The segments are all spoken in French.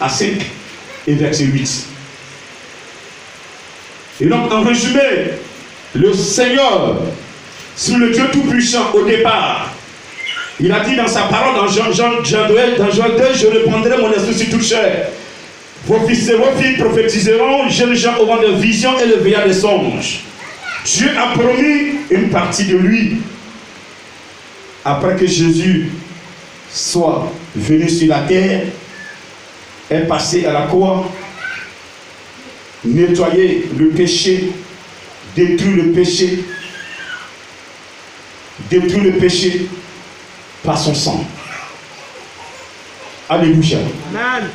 à 5 et verset 8. Et donc, en résumé, le Seigneur, sur le Dieu Tout-Puissant, au départ, il a dit dans sa parole, dans Jean 2, je répandrai mon esprit sur toute chair. Vos fils et vos filles prophétiseront, jeunes gens auront des visions et le veillard des songes. Dieu a promis une partie de lui. Après que Jésus soit venu sur la terre, est passé à la croix, nettoyer le péché, détruire le péché par son sang. Alléluia. Amen.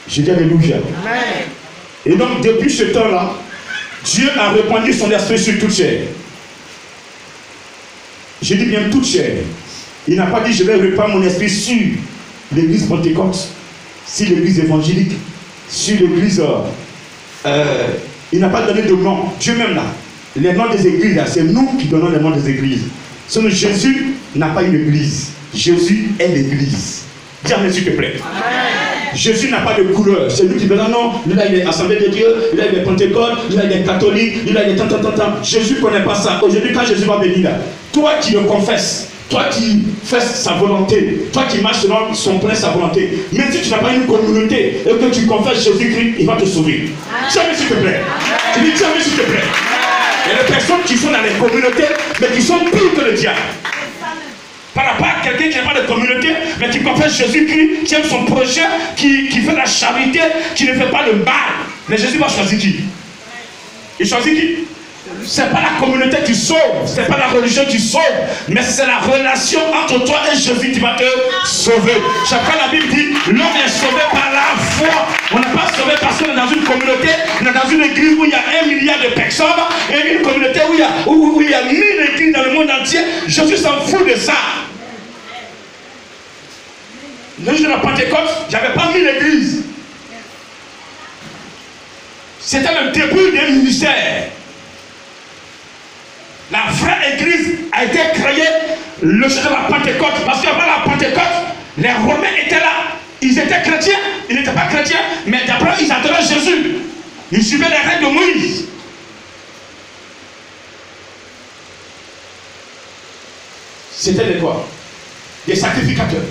Je dis alléluia. Amen. Et donc depuis ce temps-là, Dieu a répandu son esprit sur toute chair. Je dis bien toute chair. Il n'a pas dit je vais répandre mon esprit sur l'église Pentecôte, sur l'église évangélique, sur l'église... il n'a pas donné de nom. Dieu même là, les noms des églises, c'est nous qui donnons les noms des églises. Sinon Jésus n'a pas une église. Jésus est l'église. Dis amen s'il te plaît. Amen. Jésus n'a pas de couleur. C'est lui qui dit non, lui là il est Assemblée de Dieu, lui là il est Pentecôte, lui là il est catholique, lui là il est tant. Jésus ne connaît pas ça. Aujourd'hui quand Jésus va venir là, toi qui le confesses, toi qui fais sa volonté, toi qui marches selon son plein sa volonté, même si tu n'as pas une communauté et que tu confesses Jésus-Christ, il va te sauver. Dis amen s'il te plaît. Tu dis amen s'il te plaît. Il y a des personnes qui sont dans les communautés, mais qui sont pires que le diable. Par rapport à quelqu'un qui n'a pas de communauté, mais qui confesse Jésus-Christ, qui aime son projet, qui fait la charité, qui ne fait pas le mal. Mais Jésus va choisir qui? Il choisit qui? C'est pas la communauté qui sauve, c'est pas la religion qui sauve, mais c'est la relation entre toi et Jésus qui va te sauver. Chaque fois la Bible dit, l'homme est sauvé par la foi. On n'est pas sauvé parce qu'on est dans une communauté, on est dans une église où il y a 1 milliard de personnes, et une communauté où il y a 1000 églises dans le monde entier. Jésus s'en fout de ça. Le jour de la Pentecôte, j'avais pas 1000 églises. C'était le début des ministères. La vraie église a été créée le jour de la Pentecôte. Parce qu'avant la Pentecôte, les Romains étaient là. Ils étaient chrétiens, ils n'étaient pas chrétiens, mais d'après ils adoraient Jésus. Ils suivaient les règles de Moïse. C'était des quoi? Des sacrificateurs.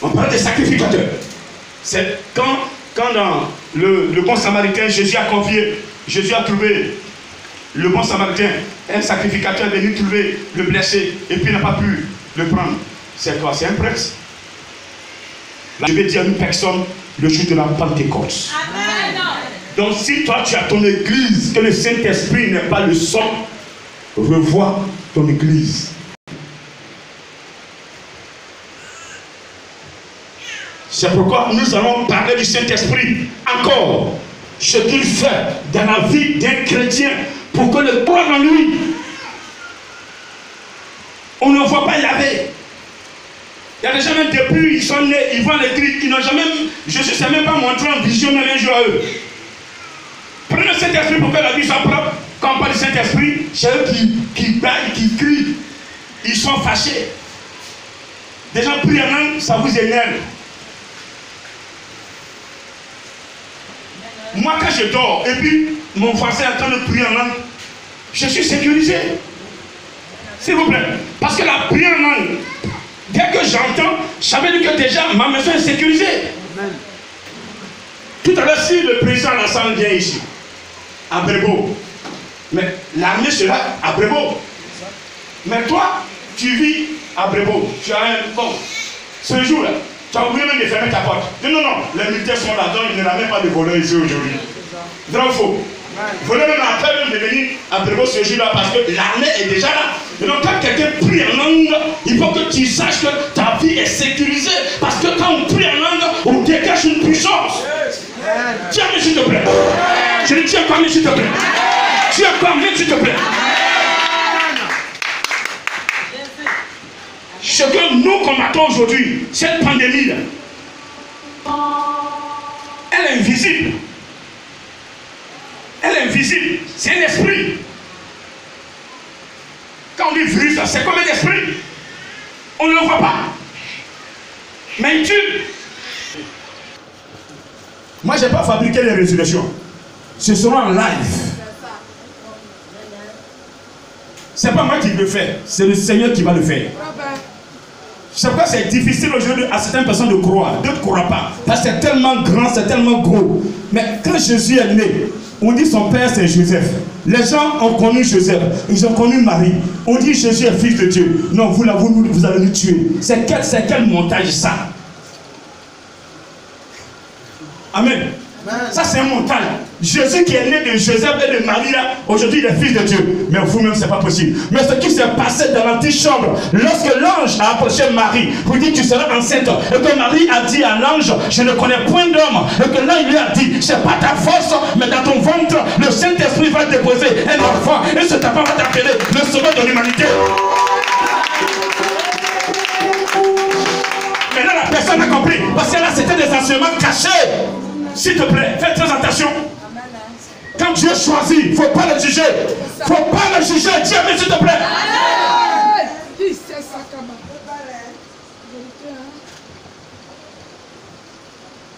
On parle des sacrificateurs. C'est quand dans le bon samaritain, Jésus a confié, Jésus a trouvé le bon samaritain, un sacrificateur est venu trouver le blessé et puis n'a pas pu le prendre. C'est quoi? C'est un prêtre. Je vais dire à une personne le jour de la Pentecôte. Amen. Donc si toi tu as ton église, que le Saint-Esprit n'est pas le seul, revois ton église. C'est pourquoi nous allons parler du Saint-Esprit encore. Ce qu'il fait dans la vie d'un chrétien pour que le croire en lui. On ne voit pas Yahvé. Il y a des gens même depuis ils sont nés, ils voient l'église, ils n'ont jamais, Jésus ne s'est même pas montré en vision même un jour à eux. Prenez le Saint-Esprit pour que la vie soit propre. Quand on parle du Saint-Esprit, c'est eux qui baillent, qui crient. Ils sont fâchés. Des gens prient en langue, ça vous énerve. Moi quand je dors et puis mon voisin est en train de prier en langue, je suis sécurisé. S'il vous plaît. Parce que la prière en langue, dès que j'entends, ça veut dire que déjà ma maison est sécurisée. Amen. Tout à l'heure, si le président Alassane vient ici, à Brébeau, mais l'armée sera à Brébeau. Mais toi, tu vis à Brébeau. Tu as un... Bon, ce jour-là, tu as oublié même de fermer ta porte. Non, les militaires sont là-dedans, il n'y en a même pas de voleurs ici aujourd'hui. Vrai ou faux? Voleurs même a peur de venir à Brébeau ce jour-là parce que l'armée est déjà là. Et donc quand quelqu'un prie en langue, il faut que tu saches que ta vie est sécurisée. Parce que quand on prie en langue, on dégage une puissance. Tiens, mais s'il te plaît. Je dis tiens, comme s'il te plaît. Tiens, comme s'il te plaît. Ce que nous combattons aujourd'hui, cette pandémie-là, elle est invisible. Elle est invisible. C'est un esprit. Quand on dit virus, c'est comme un esprit. On ne le voit pas. Mais il tue. Moi, je n'ai pas fabriqué les résurrections. Ce sera en live. Ce n'est pas moi qui le fais, c'est le Seigneur qui va le faire. C'est pourquoi c'est difficile aujourd'hui à certaines personnes de croire. D'autres ne croient pas. Parce que c'est tellement grand, c'est tellement gros. Mais quand Jésus est né, on dit son père c'est Joseph. Les gens ont connu Joseph, ils ont connu Marie. On dit Jésus est fils de Dieu. Non, vous allez nous tuer. C'est quel montage ça? Amen. Ça c'est un montage. Jésus qui est né de Joseph et de Marie là, aujourd'hui il est fils de Dieu. Mais vous-même c'est pas possible. Mais ce qui s'est passé dans l'antichambre, lorsque l'ange a approché Marie, vous dites tu seras enceinte, et que Marie a dit à l'ange, je ne connais point d'homme, et que là il lui a dit, c'est pas ta force, mais dans ton ventre, le Saint-Esprit va déposer un enfant, et cet enfant va t'appeler le sauveur de l'humanité. Maintenant la personne a compris, parce que là c'était des enseignements cachés. S'il te plaît, fais très attention. Quand Dieu choisit, il ne faut pas le juger. Il ne faut pas le juger. Dis amen, s'il te plaît.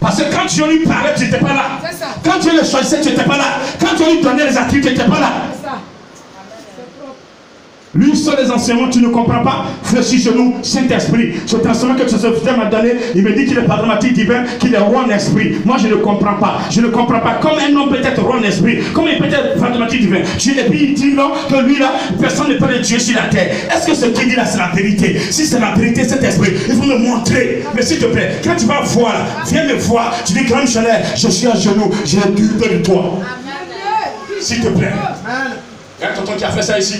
Parce que quand Dieu lui parlait, tu n'étais pas là. Quand Dieu le choisissait, tu n'étais pas là. Quand Dieu lui donnait les attributs, tu n'étais pas là. Lui seul les enseignements, tu ne comprends pas. Fléchis genoux, Saint-Esprit. Ce enseignement que ce frère m'a donné, il me dit qu'il est dramatique divin, qu'il est roi en esprit. Moi je ne comprends pas. Je ne comprends pas. Comme un homme peut être roi en esprit, comme il peut être dramatique divin. Et puis il dit non, que lui là, personne ne peut le tuer sur la terre. Est-ce que ce qu'il dit là c'est la vérité? Si c'est la vérité, Saint-Esprit, il faut me montrer. Mais s'il te plaît, quand tu vas voir là, viens me voir. Tu dis grande chaleur, je suis à genoux, j'ai peur de toi. S'il te plaît. Regarde tonton qui a fait ça ici.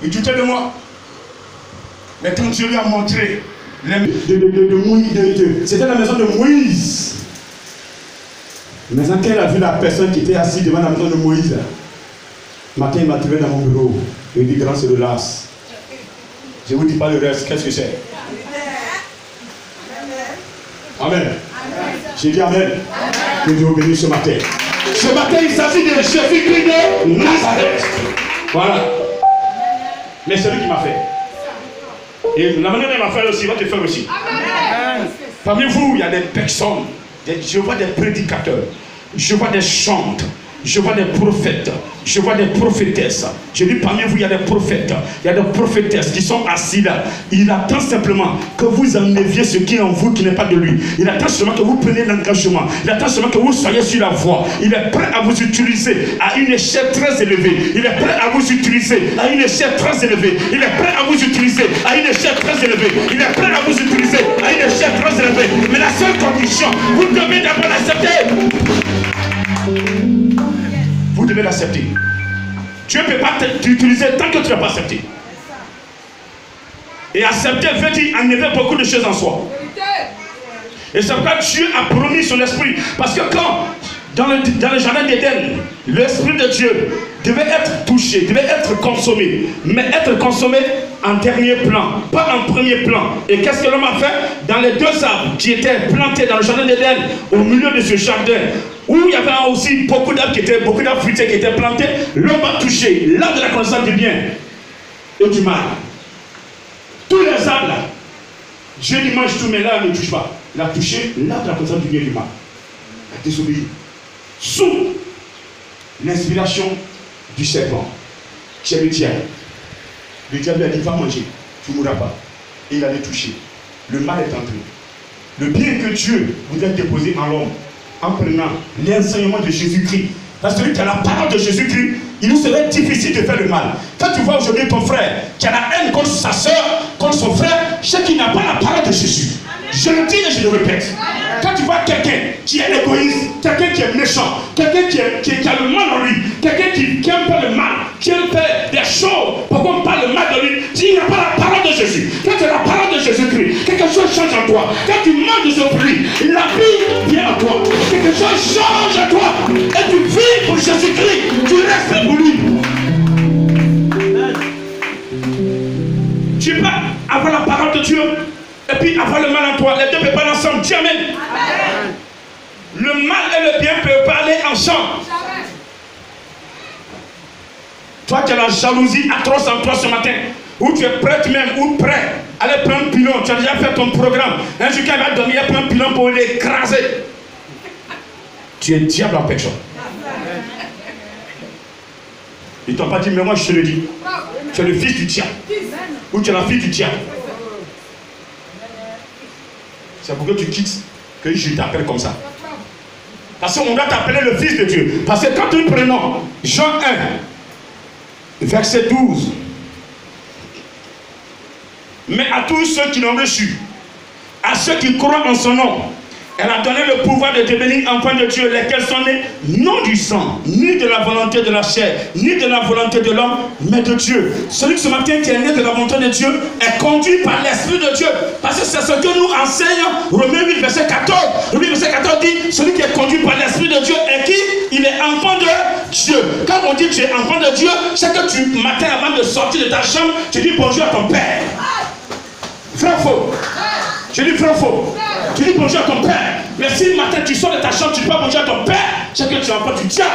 Il doutait de moi. Mais quand Dieu lui a montré c'était la maison de Moïse. Mais quand elle a vu la personne qui était assise devant la maison de Moïse, matin il m'a trouvé dans mon bureau. Il dit grand c'est le las. Je ne vous dis pas le reste, qu'est-ce que c'est? Amen. J'ai dit amen. Que Dieu vous bénisse ce matin. Ce matin il s'agit de Jésus-Christ de Nazareth. Voilà. Mais c'est lui qui m'a fait. Et la manière dont il m'a fait aussi, il va te faire aussi. Amen. Parmi vous, il y a des personnes, je vois des prédicateurs, je vois des chantres, je vois des prophètes, je vois des prophétesses. Je dis parmi vous, il y a des prophètes, il y a des prophétesses qui sont assis là. Il attend simplement que vous enleviez ce qui est en vous qui n'est pas de lui. Il attend seulement que vous preniez l'engagement. Il attend seulement que vous soyez sur la voie. Il est prêt à vous utiliser à une échelle très élevée. Il est prêt à vous utiliser à une échelle très élevée. Il est prêt à vous utiliser à une échelle très élevée. Il est prêt à vous utiliser à une échelle très élevée. Mais la seule condition, vous devez d'abord l'accepter. Vous devez l'accepter. Dieu ne peut pas t'utiliser tant que tu n'as pas accepté. Et accepter veut dire enlever beaucoup de choses en soi. Et c'est pourquoi Dieu a promis son esprit. Parce que quand, dans le jardin d'Éden, l'esprit de Dieu devait être touché, devait être consommé. Mais être consommé en dernier plan, pas en premier plan. Et qu'est-ce que l'homme a fait? Dans les deux arbres qui étaient plantés dans le jardin d'Éden, au milieu de ce jardin, où il y avait aussi beaucoup d'arbres fruitiers qui étaient plantés, l'homme a touché l'arbre de la connaissance du bien et du mal. Tous les arbres là, Dieu dit mange tout, mais là il ne touche pas. Il a touché l'arbre de la connaissance du bien et du mal. Il a désobéi. Sous l'inspiration du serpent, qui est le diable. Le diable a dit va manger, tu ne mourras pas. Et il allait toucher. Le mal est entré. Le bien que Dieu voudrait déposer en l'homme, en prenant l'enseignement de Jésus-Christ. Parce que celui qui a la parole de Jésus-Christ, il nous serait difficile de faire le mal. Quand tu vois aujourd'hui ton frère qui a la haine contre sa soeur, contre son frère, c'est qu'il n'a pas la parole de Jésus. Je le dis et je le répète. Quand tu vois quelqu'un qui est égoïste, quelqu'un qui est méchant, quelqu'un qui a le mal en lui, quelqu'un qui aime faire le mal, qui aime faire des choses pour qu'on parle le mal de lui, s'il n'a pas la parole de Jésus, quand tu as la parole de Jésus-Christ, quelque chose change en toi. Quand tu manges de ce fruit, la vie vient à toi. Quelque chose change en toi. Et tu vis pour Jésus-Christ. Tu restes pour lui. Tu peux avoir la parole de Dieu et puis avoir le mal en toi. Les deux ne peuvent pas ensemble. Dis amen. Amen. Le mal et le bien ne peuvent pas aller ensemble. Amen. Toi qui as la jalousie atroce en toi ce matin, où tu es prête même ou prêt allez prendre pilon. Tu as déjà fait ton programme. Un jour, quand il va dormir, il prend un pilon pour l'écraser. Tu es diable en personne. Ils ne t'ont pas dit, mais moi je te le dis. Tu es le fils du diable. Ou tu es la fille du diable. C'est pour que tu quittes que je t'appelle comme ça. Parce qu'on doit t'appeler le fils de Dieu. Parce que quand nous prenons Jean 1, verset 12. Mais à tous ceux qui l'ont reçu, à ceux qui croient en son nom, elle a donné le pouvoir de devenir enfants de Dieu, lesquels sont nés non du sang, ni de la volonté de la chair, ni de la volonté de l'homme, mais de Dieu. Celui qui ce matin qui est né de la volonté de Dieu est conduit par l'Esprit de Dieu. Parce que c'est ce que nous enseigne Romains 8, verset 14. Romains 8, verset 14 dit, celui qui est conduit par l'Esprit de Dieu est qui? Il est enfant de Dieu. Quand on dit que tu es enfant de Dieu, c'est que tu, matin avant de sortir de ta chambre, tu dis bonjour à ton père. Frère faux. Je dis frère faux. Tu dis bonjour à ton père. Mais si le matin tu sors de ta chambre, tu ne dis pas bonjour à ton père, c'est que tu es enfant du diable.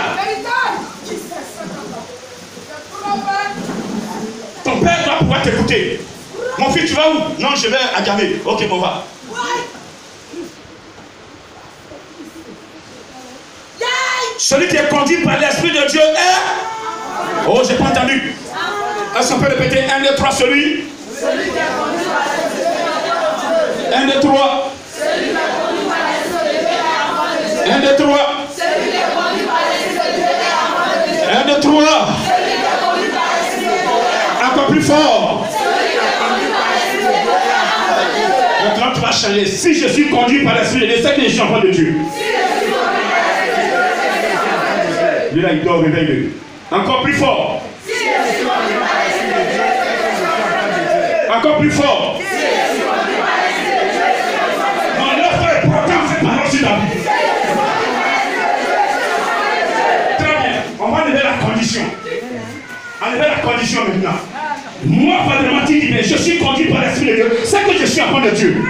Ton père doit pouvoir t'écouter. Mon fils, tu vas où? Non, je vais à Gamé. Ok, bon, va. Celui qui est conduit par l'Esprit de Dieu est... Oh, j'ai pas entendu. Est-ce qu'on peut répéter 1, 2, 3, celui? 1, 2, 3. 1, 2, 3. 1, 2, 3. Encore plus fort. Maintenant, tu vas changer. Si je suis conduit par l'Esprit de Dieu, c'est que je suis enfant de Dieu. Lui là, il dort, réveille-le. Encore plus fort. Encore plus fort. Mon œuvre est pourtant cette parole sur la vie. Très bien. On va enlever la condition. Enlever la condition maintenant. Moi, Padre dit, mais je suis conduit par l'Esprit de Dieu. C'est que je suis enfant de Dieu.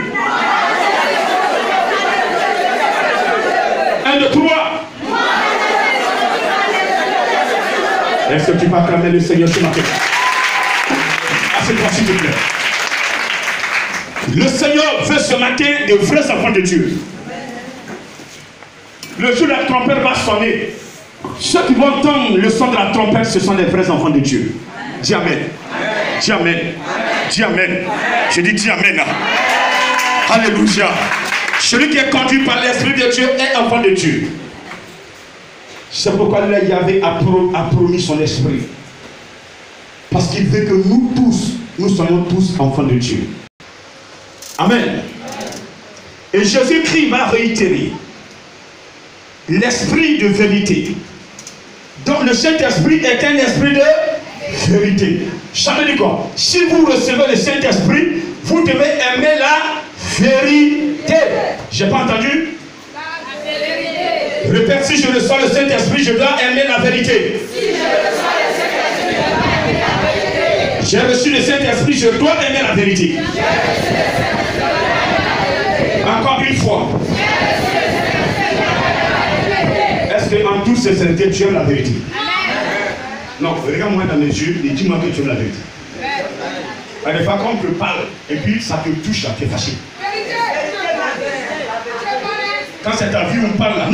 1, 2, 3. Est-ce que tu vas acclamer le Seigneur ce matin? À cette fois, s'il te plaît. Le Seigneur veut ce matin de vrais enfants de Dieu. Le jour de la trompette va sonner. Ceux qui vont entendre le son de la trompette, ce sont les vrais enfants de Dieu. Dis Amen. Dis Amen. Dis Amen. Je dis dis Amen. Alléluia. Celui qui est conduit par l'Esprit de Dieu est enfant de Dieu. C'est pourquoi là, Yahvé a promis son esprit. Parce qu'il veut que nous tous, nous soyons tous enfants de Dieu. Amen. Et Jésus-Christ va réitérer l'esprit de vérité. Donc le Saint-Esprit est un esprit de vérité. Ça veut dire quoi? Si vous recevez le Saint-Esprit, vous devez aimer la vérité. J'ai pas entendu? Répète, si je reçois le Saint-Esprit, je dois aimer la vérité. Si je reçois le Saint-Esprit, je dois aimer la vérité. J'ai reçu le Saint-Esprit, je dois aimer la vérité. Encore une fois. Est-ce qu'en toute sincérité, tu aimes la vérité? Non, regarde-moi dans mes yeux et dis-moi que tu aimes la vérité. Des fois, quand on te parle et puis ça te touche, là, tu es fâché. Quand c'est ta vie, on parle là.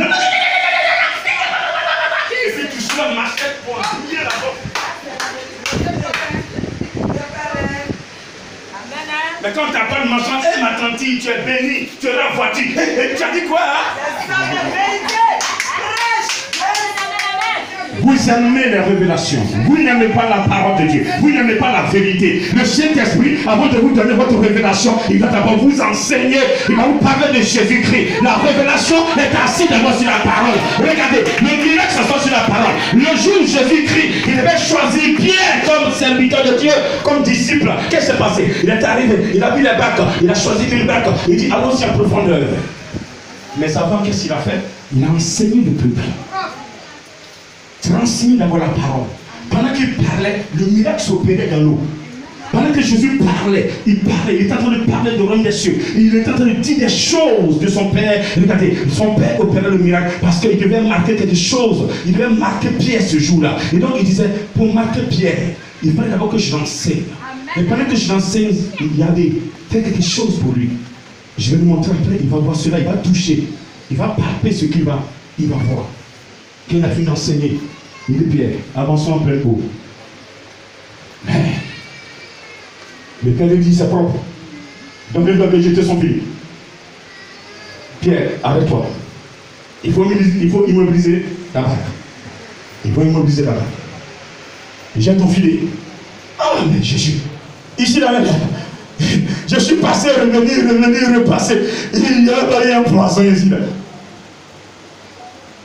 Et puis tu sois machette pour bouiller la boîte. Mais quand tu t'appelles machin, hé ma tante, tu es béni, tu es la voiture. Tu as dit quoi hein? Vous aimez les révélations. Vous n'aimez pas la parole de Dieu. Vous n'aimez pas la vérité. Le Saint-Esprit, avant de vous donner votre révélation, il va d'abord vous enseigner. Il va vous parler de Jésus-Christ. La révélation est assise d'abord sur la parole. Regardez, le miracle s'assoit sur la parole. Le jour où Jésus-Christ, il devait choisir Pierre comme serviteur de Dieu, comme disciple. Qu'est-ce qui s'est passé? Il est arrivé, il a vu les bacs, il a choisi une bac. Il dit, allons-y en profondeur. Mais avant, qu'est-ce qu'il a fait? Il a enseigné le peuple. Transmis d'abord la parole. Pendant qu'il parlait, le miracle s'opérait dans l'eau. Pendant que Jésus parlait, il était en train de parler de l'homme des cieux. Il était en train de dire des choses de son Père. Regardez, son Père opérait le miracle parce qu'il devait marquer quelque chose. Il devait marquer Pierre ce jour-là. Et donc il disait, pour marquer Pierre, il fallait d'abord que je l'enseigne. Mais pendant que je l'enseigne, regardez, fais quelque chose pour lui. Je vais lui montrer après, il va voir cela, il va toucher. Il va palper ce qu'il va, il va voir. Quand il a fini d'enseigner, il dit Pierre, avançons en plein eau. Mais le père lui dit c'est propre. Donc il doit jeter son pied. Pierre, arrête-toi. Il faut immobiliser la barque. Il faut immobiliser la barque. Jette ton filet. Ah, mais Jésus. Ici, là, je suis passé, revenu, repassé. Il y a un poisson ici. Là.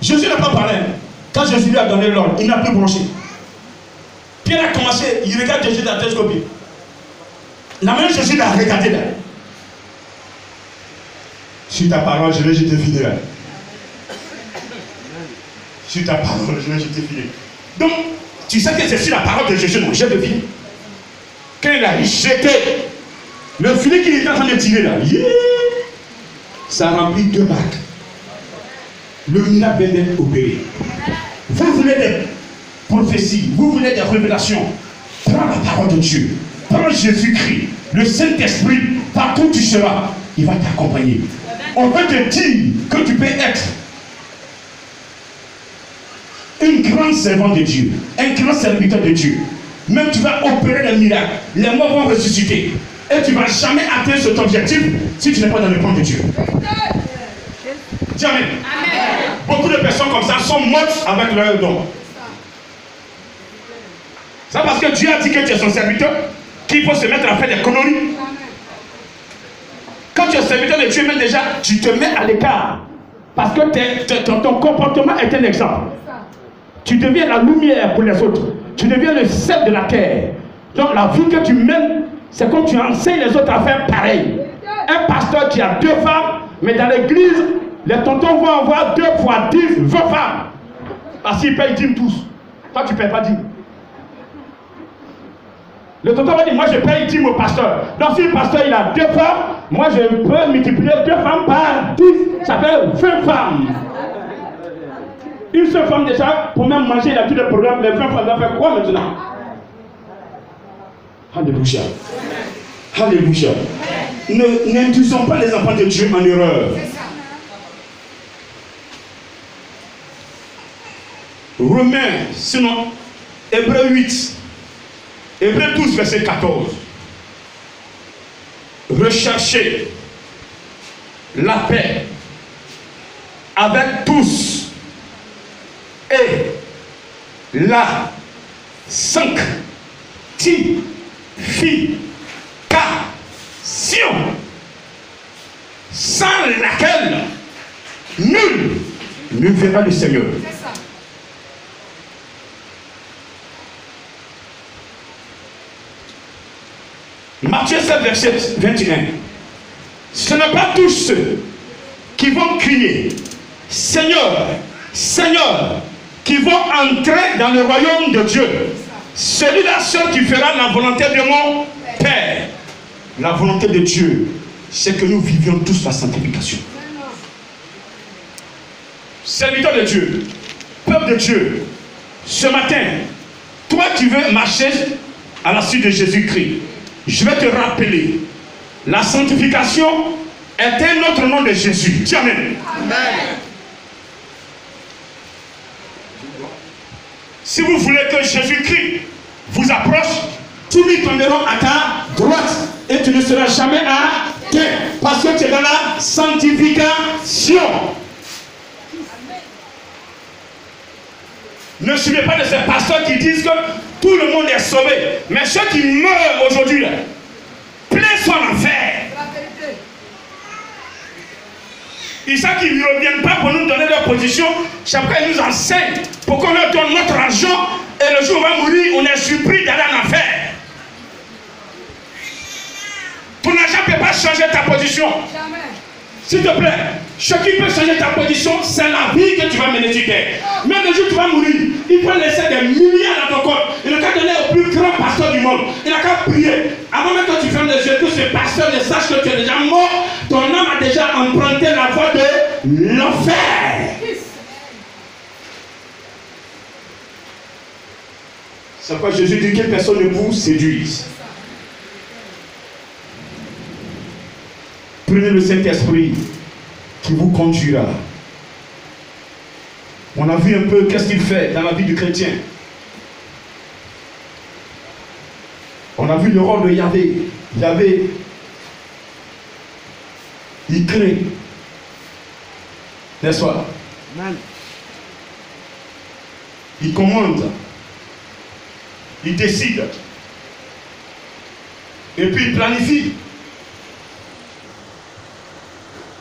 Jésus n'a pas parlé. Quand Jésus lui a donné l'ordre, il n'a plus branché. Pierre a commencé, il regarde Jésus dans la tête copie. La même Jésus l'a regardé là. Sur ta parole, je vais jeter filet là. Sur ta parole, je vais jeter filet. Donc, tu sais que c'est sur la parole de Jésus, donc jette le filet. Quand il a jeté le filet qu'il était en train de tirer là, ça remplit 2 barques. Le miracle vient d'être opéré. Vous voulez des prophéties, vous voulez des révélations. Prends la parole de Dieu. Prends Jésus-Christ, le Saint-Esprit, partout où tu seras, il va t'accompagner. On peut te dire que tu peux être une grande servante de Dieu, un grand serviteur de Dieu. Même tu vas opérer des miracles, les morts vont ressusciter. Et tu ne vas jamais atteindre cet objectif si tu n'es pas dans le plan de Dieu. Dis amen. Beaucoup de personnes comme ça sont mortes avec leur don. C'est parce que Dieu a dit que tu es son serviteur qu'il faut se mettre à faire des conneries. Quand tu es serviteur de Dieu, même déjà, tu te mets à l'écart. Parce que ton comportement est un exemple. Tu deviens la lumière pour les autres. Tu deviens le sel de la terre. Donc la vie que tu mènes, c'est comme tu enseignes les autres à faire pareil. Un pasteur qui a 2 femmes, mais dans l'église, les tontons vont avoir 2 fois 10, 20 femmes. Parce qu'ils payent 10 tous. Toi, tu ne payes pas 10. Le tonton va dire, moi je paye 10 au pasteur. Donc si le pasteur il a 2 femmes, moi je peux multiplier 2 femmes par 10. Ça fait 20 femmes. Une seule femme déjà, pour même manger, il a tout le programme. Les 20 femmes doivent faire quoi maintenant? Alléluia. Alléluia. N'induisons pas les enfants de Dieu en erreur. Romains, sinon, Hébreux 8, Hébreux 12, verset 14. Recherchez la paix avec tous et la sanctification, sans laquelle nul ne verra le Seigneur. Matthieu 7, verset 21. Ce n'est pas tous ceux qui vont crier Seigneur, Seigneur, qui vont entrer dans le royaume de Dieu. Celui-là seul qui fera la volonté de mon Père. La volonté de Dieu, c'est que nous vivions tous la sanctification. Serviteur de Dieu, peuple de Dieu, ce matin, toi qui veux marcher à la suite de Jésus-Christ, je vais te rappeler, la sanctification est un autre nom de Jésus. Dis amen. Amen. Si vous voulez que Jésus-Christ vous approche, tous les tomberont à ta droite et tu ne seras jamais à terre parce que tu es dans la sanctification. Ne suivez pas de ces pasteurs qui disent que tout le monde est sauvé. Mais ceux qui meurent aujourd'hui, plein sont en enfer. Ils savent qu'ils ne reviennent pas pour nous donner leur position. Chaque fois, ils nous enseignent pour qu'on leur donne notre argent. Et le jour où on va mourir, on est surpris d'aller en enfer. Ton argent ne peut pas changer ta position. S'il te plaît, ce qui peut changer ta position, c'est la vie que tu vas mener sur terre. Même le jour où tu vas mourir, il peut laisser des milliards dans ton corps. Il n'a qu'à donner au plus grand pasteur du monde. Il n'a qu'à prier. Avant même que tu fermes les yeux, que ce pasteur ne sache que tu es déjà mort, ton âme a déjà emprunté la voie de l'enfer. C'est pourquoi Jésus dit que personne ne vous séduise. Prenez le Saint-Esprit qui vous conduira. On a vu un peu qu'est-ce qu'il fait dans la vie du chrétien. On a vu le rôle de Yahvé. Yahvé, il crée. N'est-ce pas? Il commande. Il décide. Et puis il planifie.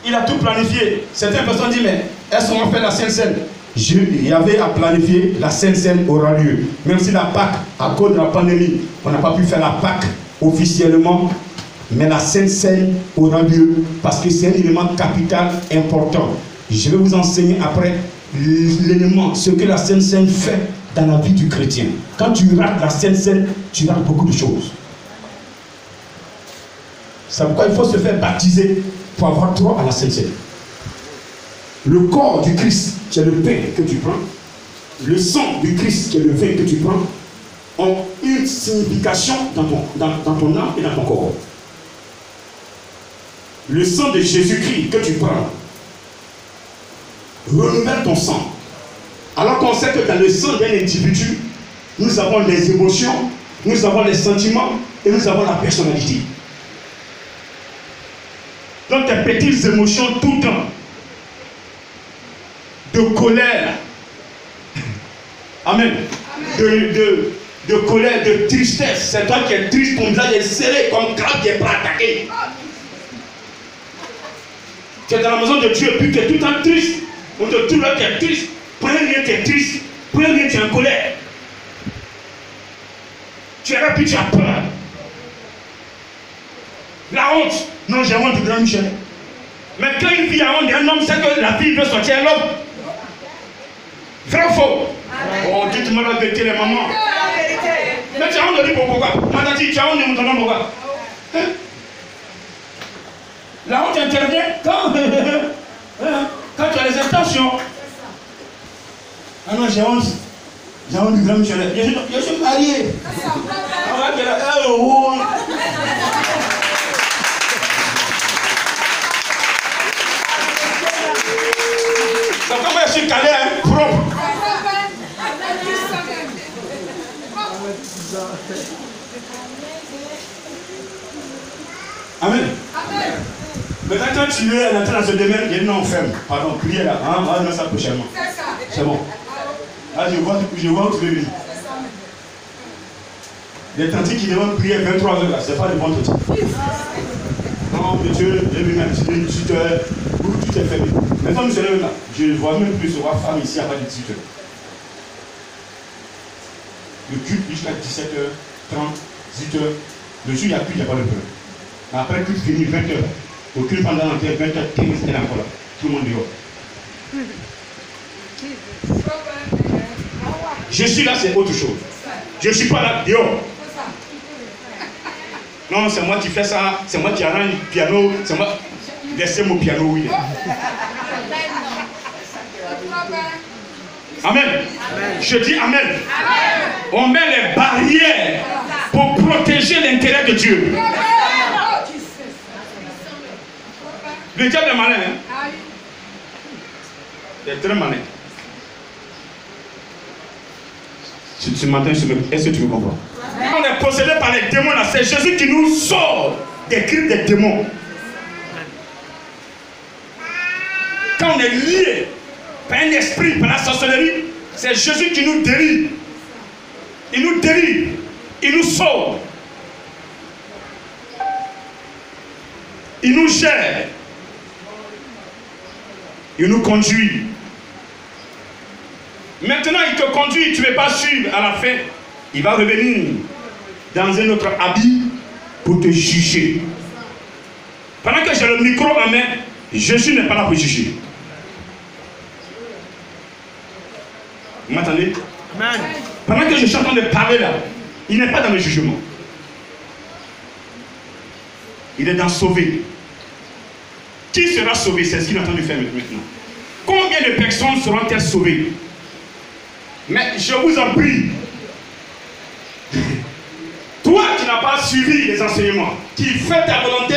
Il a tout planifié. Certaines personnes disent, mais est-ce qu'on fait la Sainte Seine? Yahvé a planifié, la Sainte Seine aura lieu. Même si la Pâque, à cause de la pandémie, on n'a pas pu faire la Pâque officiellement, mais la Sainte Seine aura lieu parce que c'est un élément capital important. Je vais vous enseigner après l'élément, ce que la Sainte Seine fait dans la vie du chrétien. Quand tu rates la Sainte Seine, tu rates beaucoup de choses. C'est pourquoi il faut se faire baptiser pour avoir droit à la Sainte Seine. Le corps du Christ, qui est le pain que tu prends, le sang du Christ, qui est le vin que tu prends, ont une signification dans ton âme et dans ton corps. Le sang de Jésus-Christ que tu prends renouvelle ton sang. Alors qu'on sait que dans le sang d'un individu, nous avons les émotions, nous avons les sentiments et nous avons la personnalité. Donc tes petites émotions tout le temps, de colère, amen, de colère, de tristesse, c'est toi qui es triste, ton visage est serré comme crabe qui est prêt à attaquer. Tu es dans la maison de Dieu et puis tu es tout le temps triste. On te trouve là, tu es triste. Prenez rien, tu es triste. Prenez rien, tu es en colère. Tu es là, puis tu as peur. La honte. Non, j'ai honte de grand Michel. Mais quand une fille a honte d'un homme, c'est que la fille veut sortir un homme. Vrai ou faux? Oh, dites-moi la vérité, les mamans. Mais tu as honte de dire pourquoi? Madame dit, tu as honte de mon nom pourquoi? La honte intervient quand tu as les intentions. Ah non, j'ai honte. J'ai honte du grand Michel. Je suis marié. C'est comme je suis calé, hein, propre. Amen. Maintenant, quand tu es entré dans ce domaine, il y a une non ferme. Pardon, priez là. On va mettre ça prochainement. C'est bon. Ah, je vois où tu veux venir. Les tantis qui demandent prier 23 heures là, c'est pas le bon temps. Non, monsieur, j'ai vu même 18 heures, où tu t'es fermé. Maintenant, monsieur, là, je ne vois même plus se voir femme ici à partir de 18 heures. Le culte jusqu'à 17h30, 18h. Le jour, il n'y a plus, il n'y a pas de problème. Après, le culte finit 20h. Le culte pendant l'entrée, 20h15, elle est encore là. Tout le monde dehors. Je suis là, c'est autre chose. Je ne suis pas là, dehors. Non, c'est moi qui fais ça, c'est moi qui arrange le piano, c'est moi. Laissez mon piano, oui. Amen. Amen. Je dis amen. Amen. On met les barrières pour protéger l'intérêt de Dieu. Le diable est malin, hein? Il est très malin. Ce matin, est-ce que tu me comprends? On est possédé par les démons là. C'est Jésus qui nous sort des griffes des démons. Quand on est lié par un esprit, par la sorcellerie, c'est Jésus qui nous délivre. Il nous délivre. Il nous sauve. Il nous gère. Il nous conduit. Maintenant, il te conduit, tu ne veux pas suivre à la fin. Il va revenir dans un autre habit pour te juger. Pendant que j'ai le micro en main, Jésus n'est pas là pour juger. Vous m'entendez? Amen. Pendant que je suis en train de parler là, il n'est pas dans le jugement. Il est dans sauver. Qui sera sauvé? C'est ce qu'il est en train de faire maintenant. Combien de personnes seront-elles sauvées? Mais je vous en prie, toi qui n'as pas suivi les enseignements, qui fais ta volonté,